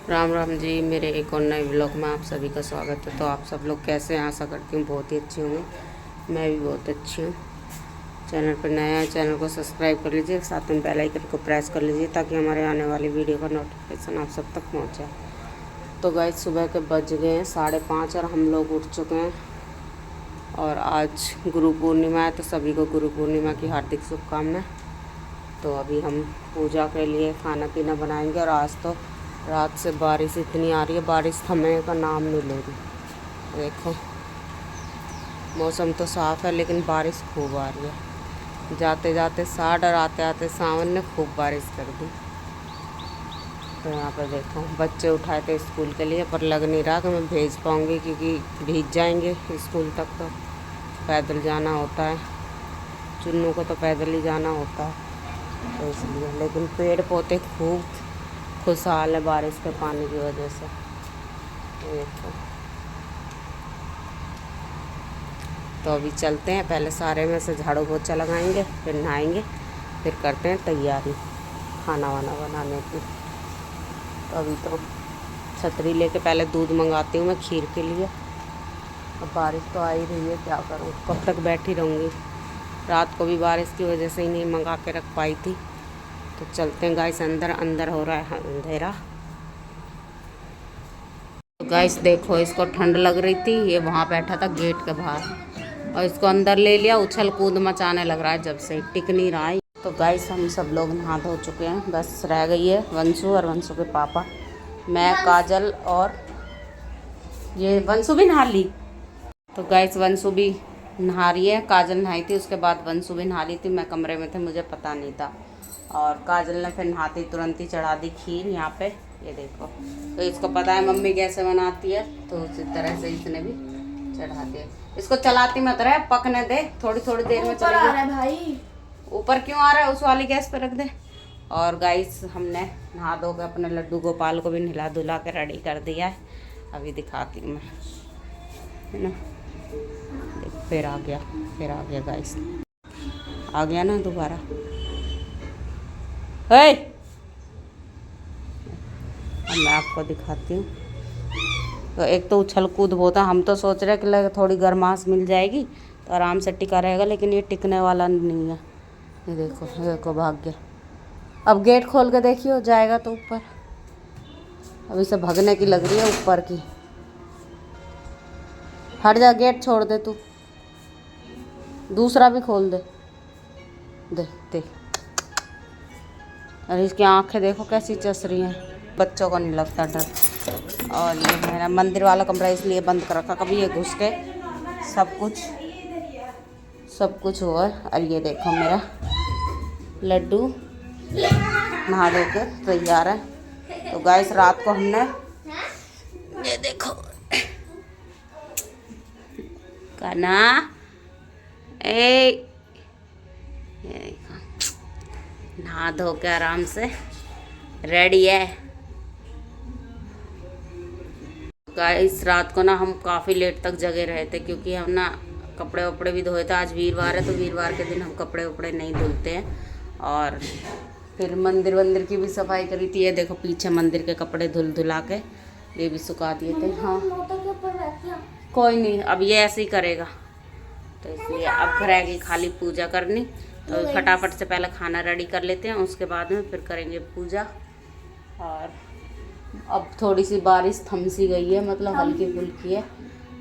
राम राम जी, मेरे एक और नए व्लॉग में आप सभी का स्वागत है। तो आप सब लोग कैसे हैं? आशा करती हूँ बहुत ही अच्छी होंगे। मैं भी बहुत अच्छी हूँ। चैनल पर नया है, चैनल को सब्सक्राइब कर लीजिए, साथ में बेल आइकन को प्रेस कर लीजिए ताकि हमारे आने वाली वीडियो का नोटिफिकेशन आप सब तक पहुँच जाए। तो गाइस सुबह के बज गए हैं 5:30 और हम लोग उठ चुके हैं। और आज गुरु पूर्णिमा है, तो सभी को गुरु पूर्णिमा की हार्दिक शुभकामनाएं। तो अभी हम पूजा के लिए खाना पीना बनाएंगे। और आज तो रात से बारिश इतनी आ रही है, बारिश थमने का नाम नहीं ले रही। देखो मौसम तो साफ़ है लेकिन बारिश खूब आ रही है। जाते जाते साठ और आते आते सावन ने खूब बारिश कर दी। तो यहाँ पर देखो बच्चे उठाए थे स्कूल के लिए, पर लग नहीं रहा कि मैं भेज पाऊँगी क्योंकि भीग जाएंगे स्कूल तक। तो पैदल जाना होता है, चुन्नू को तो पैदल ही जाना होता है, तो इसलिए। लेकिन पेड़ पौधे खूब खुशहाल है बारिश के पानी की वजह से। देखो तो अभी चलते हैं, पहले सारे में से झाड़ू पोछा लगाएंगे, फिर नहाएंगे, फिर करते हैं तैयारी खाना वाना बनाने की। तो अभी तो छतरी लेके पहले दूध मंगाती हूँ मैं खीर के लिए। अब बारिश तो आ ही रही है, क्या करूँ, कब तक बैठी रहूँगी। रात को भी बारिश की वजह से ही नहीं मंगा के रख पाई थी। तो चलते हैं गाइस, अंदर अंदर हो रहा है अंधेरा। तो गाइस देखो, इसको ठंड लग रही थी, ये वहाँ बैठा था गेट के बाहर, और इसको अंदर ले लिया, उछल कूद मचाने लग रहा है, जब से टिक नहीं रहा है। तो गाइस हम सब लोग नहा धो चुके हैं, बस रह गई है वंशु और वंशु के पापा, मैं, काजल और ये वंशु भी नहा ली। तो गाइस वंशु भी नहा रही है, काजल नहाई थी, उसके बाद वंशु भी नहा ली थी। मैं कमरे में थे, मुझे पता नहीं था। और काजल ने फिर नहाती तुरंत ही चढ़ा दी खीर यहाँ पे, ये देखो। तो इसको पता है मम्मी कैसे बनाती है, तो उसी तरह से इसने भी चढ़ा दिया। इसको चलाती मत रहे, पकने दे, थोड़ी थोड़ी देर में चलेगी। भाई ऊपर क्यों आ रहा है? उस वाली गैस पे रख दे। और गाइस हमने नहा धो के अपने लड्डू गोपाल को भी नहला धुला के रेडी कर दिया है। अभी दिखाती हूँ मैं, है ना। देखो फिर आ गया गाइस, आ गया ना दोबारा। हे अब मैं आपको दिखाती हूँ। तो एक तो उछल कूद होता, हम तो सोच रहे कि थोड़ी गर्माश मिल जाएगी तो आराम से टिका रहेगा, लेकिन ये टिकने वाला नहीं है। ये देखो भाग गया। अब गेट खोल के देखियो, जाएगा तो ऊपर। अभी से भगने की लग रही है ऊपर की। हट जा, गेट छोड़ दे तू, दूसरा भी खोल दे। देख अरे इसकी आंखें देखो कैसी चस रही हैं। बच्चों को नहीं लगता डर। और ये मेरा मंदिर वाला कमरा इसलिए बंद कर रखा, कभी ये घुस के सब कुछ हुआ। और ये देखो मेरा लड्डू नहा धो के तैयार है। तो गाइस रात को हमने, ये देखो काना, ए ये देखो नहा धो के आराम से रेडी है। गाइस रात को ना हम काफ़ी लेट तक जगे रहे थे, क्योंकि हम ना कपड़े वपड़े भी धोए थे। आज वीरवार है, तो वीरवार के दिन हम कपड़े वपड़े नहीं धुलते हैं। और फिर मंदिर की भी सफाई करी थी। ये देखो पीछे मंदिर के कपड़े धुला के ये भी सुखा दिए थे। हाँ कोई नहीं, अब ये ऐसे ही करेगा, तो इसलिए अब रहेगी खाली पूजा करनी। तो फटाफट से पहले खाना रेडी कर लेते हैं, उसके बाद में फिर करेंगे पूजा। और अब थोड़ी सी बारिश थम सी गई है, मतलब हल्की फुल्की है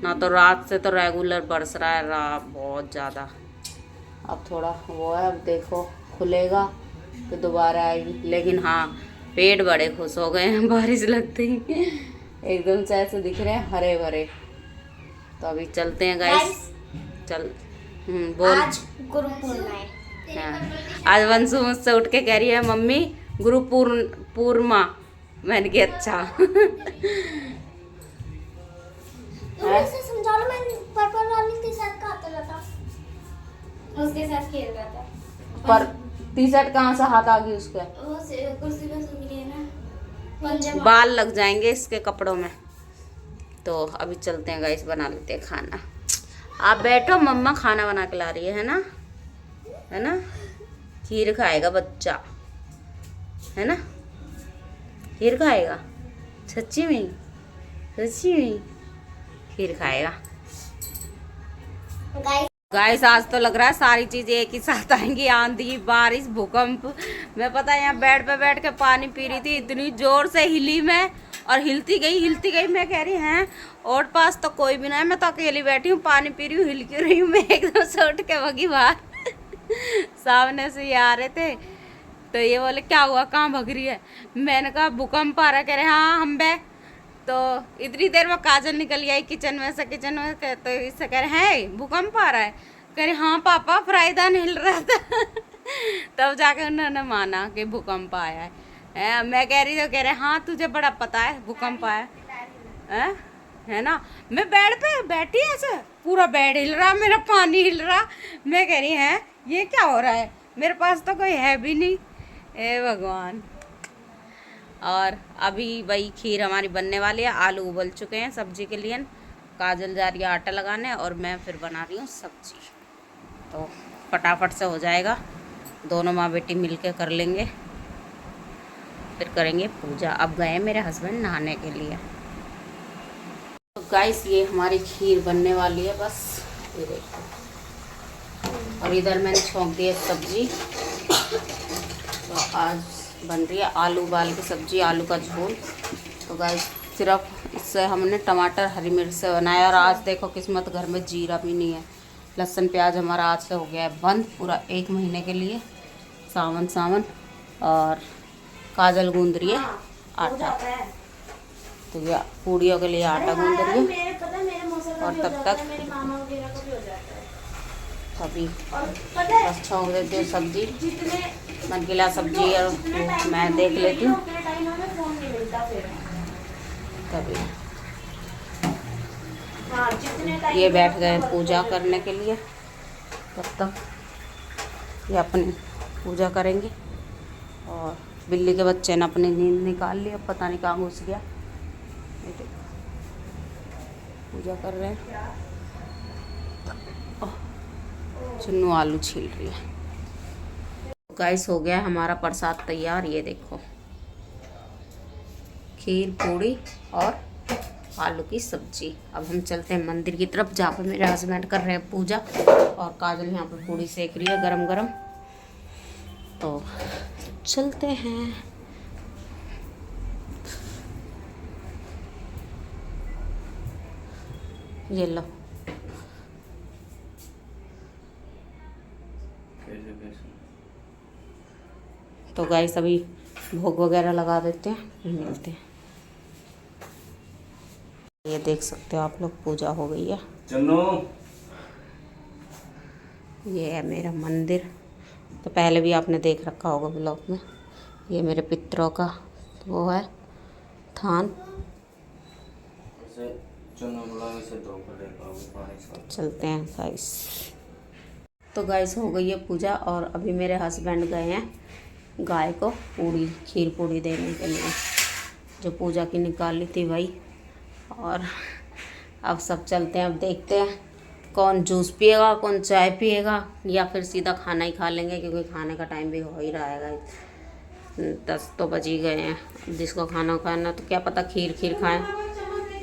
ना, तो रात से तो रेगुलर बरस रहा है बहुत ज़्यादा। अब थोड़ा वो है, अब देखो खुलेगा तो दोबारा आएगी। लेकिन हाँ पेड़ बड़े खुश हो गए हैं बारिश लगते ही, एकदम से ऐसे दिख रहे हैं हरे भरे। तो अभी चलते हैं गाइस, चल बोल। आज गुरु पूर्णिमा है। हाँ आज वंशु मुझसे उठ के कह रही है मम्मी गुरु पूर्णिमा। मैंने कहा अच्छा। ऐसे समझा लो, मैं पर्पल वाली टी शर्ट का आता था, उसके साथ खेल रहा था। पर टी शर्ट कहाँ से हाथ आ गई उसके? वो से कुर्सी पे सो गई ना, बाल लग जाएंगे इसके कपड़ों में। तो अभी चलते हैं गाइस, बना लेते हैं खाना। आप बैठो, मम्मा खाना बना के ला रही है ना, है ना। खीर खाएगा बच्चा, है ना, खीर खाएगा। सच्ची में, सच्ची में खीर खाएगा। गाइस आज तो लग रहा है सारी चीजें एक ही साथ आएंगी, आंधी बारिश भूकंप। मैं पता है यहाँ बेड पे बैठ के पानी पी रही थी, इतनी जोर से हिली मैं और हिलती गई। मैं कह रही हैं और पास तो कोई भी ना है, मैं तो अकेली बैठी हूँ पानी पी रही हूँ, हिल क्यों रही हूँ। मैं एकदम से उठ के भगी बाहर। सामने से ये आ रहे थे तो ये बोले क्या हुआ, कहाँ भग रही है। मैंने कहा भूकंप आ रहा। कह रहे हाँ हम बे। तो इतनी देर में काजल निकल आई किचन में से। तो इससे कह रहे हैं भूकंप आ रहा है। कह रहे हाँ पापा फ्राइदान हिल रहा था। तब जाके उन्होंने माना कि भूकंप आया है। मैं कह रही तो कह रहे हाँ तुझे बड़ा पता है भूकंप आया है ना। मैं बेड पे बैठी ऐसे, पूरा बेड हिल रहा, मेरा पानी हिल रहा। मैं कह रही है ये क्या हो रहा है, मेरे पास तो कोई है भी नहीं। ए भगवान। और अभी वही खीर हमारी बनने वाली है। आलू उबल चुके हैं सब्जी के लिए। काजल जा रही है आटा लगाने और मैं फिर बना रही हूँ सब्जी। तो फटाफट से हो जाएगा, दोनों माँ बेटी मिल के कर लेंगे, फिर करेंगे पूजा। अब गए मेरे हस्बैंड नहाने के लिए। तो गाइस ये हमारी खीर बनने वाली है बस, ये देखो। और इधर मैंने छोंक दी है सब्जी। तो आज बन रही है आलू उबाल की सब्जी, आलू का झोल। तो गाइस सिर्फ इससे हमने टमाटर हरी मिर्च से बनाया। और आज देखो किस्मत, घर में जीरा भी नहीं है। लहसुन प्याज हमारा आज से हो गया है बंद पूरा 1 महीने के लिए। सावन। और काजल गूंद रही है आटा। तो ये पूड़ियों के लिए आटा गूंद रही है। और तब तक अभी बस छोंक देती हूँ सब्जी। मन गिला सब्जी और मैं देख लेती हूँ तभी। ये बैठ गए पूजा करने के लिए, तब तक ये अपनी पूजा करेंगे। और बिल्ली के बच्चे ने अपनी नींद निकाल ली, अब पता नहीं कहाँ घुस गया। पूजा कर रहे हैं। चुन्नू आलू छील रही है। गाइस हो गया हमारा प्रसाद तैयार। ये देखो खीर पूड़ी और आलू की सब्जी। अब हम चलते हैं मंदिर की तरफ, जहाँ पर मेरे हस्बैंड कर रहे हैं पूजा और काजल यहाँ पर पूड़ी सेक रही है गरम गरम। तो चलते हैं। ये लो। तो गाइस अभी भोग वगैरह लगा देते हैं, फिर मिलते हैं। ये देख सकते हो आप लोग, पूजा हो गई है। ये है मेरा मंदिर। तो पहले भी आपने देख रखा होगा ब्लॉग में। ये मेरे पितरों का वो है थान। चलते हैं गाइस। तो गाइस हो गई है पूजा और अभी मेरे हस्बैंड गए हैं गाय को पूड़ी खीर पूड़ी देने के लिए, जो पूजा की निकाली थी वही। और अब सब चलते हैं, अब देखते हैं कौन जूस पिएगा कौन चाय पिएगा, या फिर सीधा खाना ही खा लेंगे, क्योंकि खाने का टाइम भी हो ही रहा है गाइस। 10 तो बज ही गए हैं। जिसको खाना खाना तो क्या पता खीर खाएं,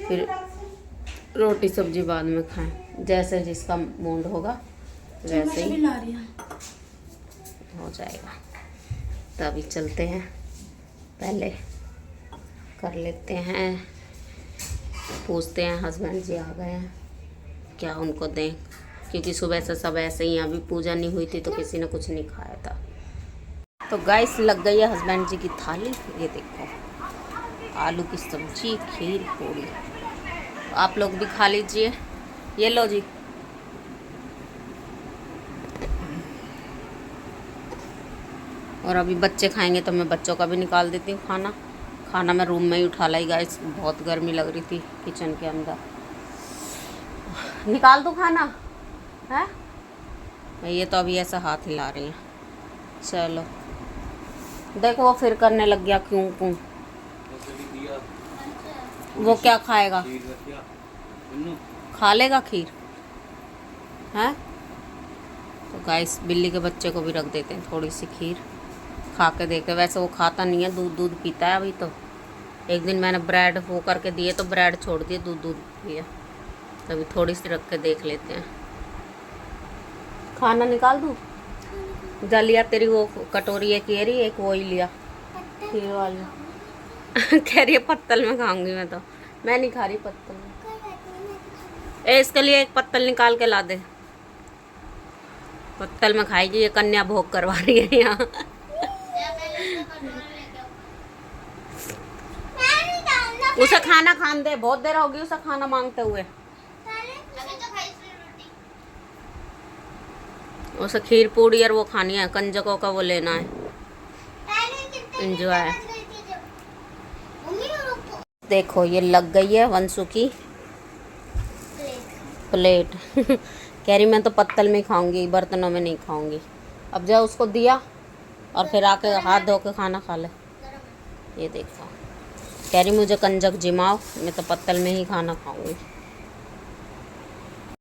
फिर रोटी सब्जी बाद में खाएं, जैसे जिसका मूड होगा वैसे ही हो जाएगा। तो अभी चलते हैं, पहले कर लेते हैं, पूछते हैं हस्बैंड जी आ गए हैं क्या उनको दें, क्योंकि सुबह से सब ऐसे ही, अभी पूजा नहीं हुई थी तो किसी ने कुछ नहीं खाया था। तो गाइस लग गई है हस्बैंड जी की थाली। ये देखो आलू की सब्जी खीर पूड़ी। आप लोग भी खा लीजिए। ये लो जी। और अभी बच्चे खाएंगे तो मैं बच्चों का भी निकाल देती हूँ खाना। खाना मैं रूम में ही उठा लाई गाइस, बहुत गर्मी लग रही थी किचन के अंदर। निकाल दूँ खाना है? ये तो अभी ऐसा हाथ हिला रही हैं। चलो देखो वो फिर करने लग गया क्यों। वो क्या खाएगा? खा लेगा खीर है? तो गाइस बिल्ली के बच्चे को भी रख देते हैं थोड़ी सी खीर, खा के देखे। वैसे वो खाता नहीं है, दूध पीता है अभी तो। एक दिन मैंने ब्रेड वो करके दिए तो ब्रेड छोड़ दिए, दूध दूध पिया। तभी थोड़ी सी रख के देख लेते हैं। खाना निकाल दूँ? जा लिया तेरी वो कटोरी एक ये रही, एक वो ही लिया खीर वाली। कह रही है पत्तल में खाऊंगी मैं, तो मैं नहीं खा रही पत्तल में। ए इसके लिए एक पत्तल निकाल के ला दे, पत्तल में खाएगी। ये कन्या भोग करवा रही है यहाँ। उसे खाना खान दे, बहुत देर होगी उसे खाना मांगते हुए। उसे खीर पूड़ी और वो खानी है, कंजकों का वो लेना है, एंजॉय। देखो ये लग गई है वंशु की प्लेट। कह रही मैं तो पत्तल में खाऊंगी, बर्तनों में नहीं खाऊंगी। अब जा उसको दिया और फिर आके हाथ धो के खाना खा ले। ये देखो कह रही मुझे कंजक जिमाओ, मैं तो पत्तल में ही खाना खाऊंगी।